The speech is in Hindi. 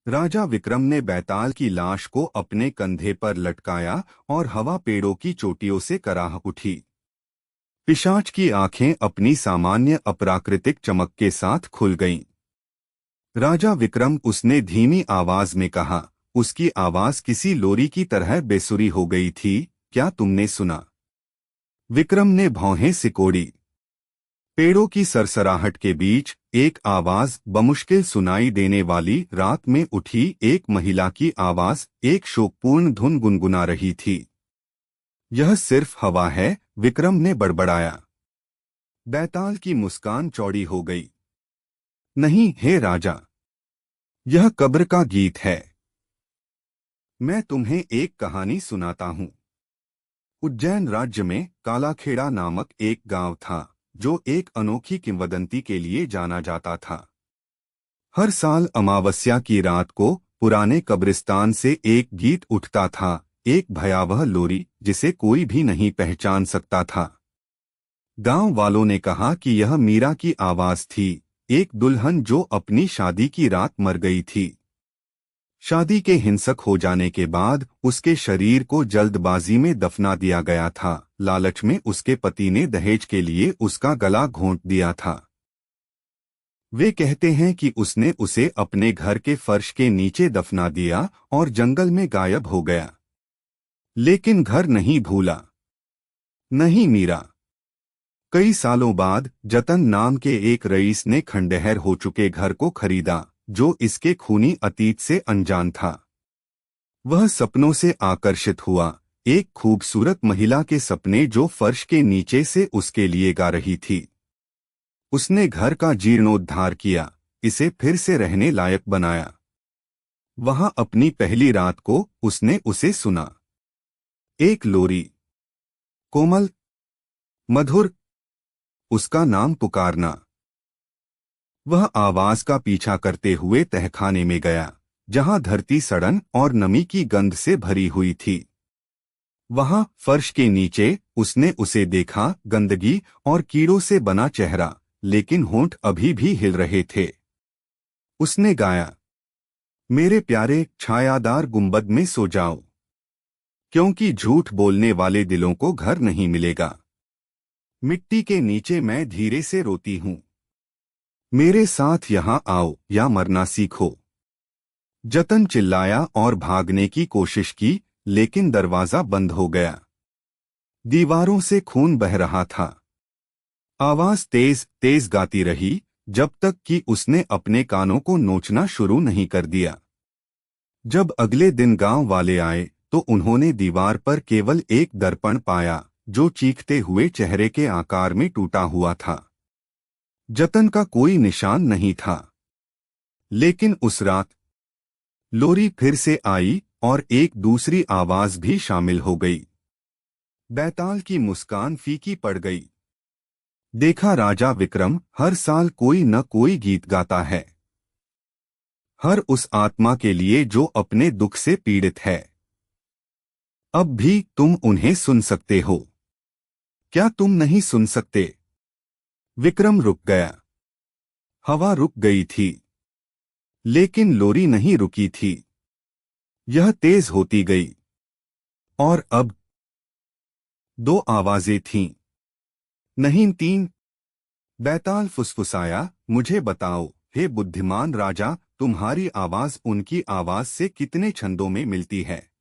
राजा विक्रम ने बैताल की लाश को अपने कंधे पर लटकाया और हवा पेड़ों की चोटियों से कराह उठी। पिशाच की आंखें अपनी सामान्य अप्राकृतिक चमक के साथ खुल गईं। राजा विक्रम, उसने धीमी आवाज में कहा। उसकी आवाज किसी लोरी की तरह बेसुरी हो गई थी। क्या तुमने सुना? विक्रम ने भौहें सिकोड़ी। पेड़ों की सरसराहट के बीच एक आवाज बमुश्किल सुनाई देने वाली रात में उठी एक महिला की आवाज एक शोकपूर्ण धुन गुनगुना रही थी। यह सिर्फ हवा है, विक्रम ने बड़बड़ाया। बैताल की मुस्कान चौड़ी हो गई। नहीं, हे राजा, यह कब्र का गीत है। मैं तुम्हें एक कहानी सुनाता हूँ। उज्जैन राज्य में कालाखेड़ा नामक एक गांव था, जो एक अनोखी किंवदंती के लिए जाना जाता था। हर साल अमावस्या की रात को पुराने कब्रिस्तान से एक गीत उठता था, एक भयावह लोरी जिसे कोई भी नहीं पहचान सकता था। गांव वालों ने कहा कि यह मीरा की आवाज थी, एक दुल्हन जो अपनी शादी की रात मर गई थी। शादी के हिंसक हो जाने के बाद उसके शरीर को जल्दबाजी में दफना दिया गया था। लालच में उसके पति ने दहेज के लिए उसका गला घोंट दिया था। वे कहते हैं कि उसने उसे अपने घर के फर्श के नीचे दफना दिया और जंगल में गायब हो गया। लेकिन घर नहीं भूला। नहीं मीरा। कई सालों बाद जतन नाम के एक रईस ने खंडहर हो चुके घर को खरीदा, जो इसके खूनी अतीत से अनजान था। वह सपनों से आकर्षित हुआ, एक खूबसूरत महिला के सपने जो फर्श के नीचे से उसके लिए गा रही थी। उसने घर का जीर्णोद्धार किया, इसे फिर से रहने लायक बनाया। वहां अपनी पहली रात को उसने उसे सुना। एक लोरी, कोमल, मधुर, उसका नाम पुकारना। वह आवाज का पीछा करते हुए तहखाने में गया, जहां धरती सड़न और नमी की गंध से भरी हुई थी। वहां फर्श के नीचे उसने उसे देखा, गंदगी और कीड़ों से बना चेहरा, लेकिन होंठ अभी भी हिल रहे थे। उसने गाया, मेरे प्यारे छायादार गुंबद में सो जाओ, क्योंकि झूठ बोलने वाले दिलों को घर नहीं मिलेगा। मिट्टी के नीचे मैं धीरे से रोती हूं। मेरे साथ यहां आओ या मरना सीखो। जतन चिल्लाया और भागने की कोशिश की, लेकिन दरवाजा बंद हो गया। दीवारों से खून बह रहा था। आवाज तेज तेज गाती रही, जब तक कि उसने अपने कानों को नोचना शुरू नहीं कर दिया। जब अगले दिन गांव वाले आए, तो उन्होंने दीवार पर केवल एक दर्पण पाया, जो चीखते हुए चेहरे के आकार में टूटा हुआ था। जतन का कोई निशान नहीं था। लेकिन उस रात लोरी फिर से आई और एक दूसरी आवाज भी शामिल हो गई। बैताल की मुस्कान फीकी पड़ गई। देखा राजा विक्रम, हर साल कोई न कोई गीत गाता है, हर उस आत्मा के लिए जो अपने दुख से पीड़ित है। अब भी तुम उन्हें सुन सकते हो। क्या तुम नहीं सुन सकते? विक्रम रुक गया। हवा रुक गई थी, लेकिन लोरी नहीं रुकी थी। यह तेज होती गई, और अब दो आवाजें थीं, नहीं तीन। बैताल फुसफुसाया, मुझे बताओ, हे बुद्धिमान राजा, तुम्हारी आवाज उनकी आवाज से कितने छंदों में मिलती है?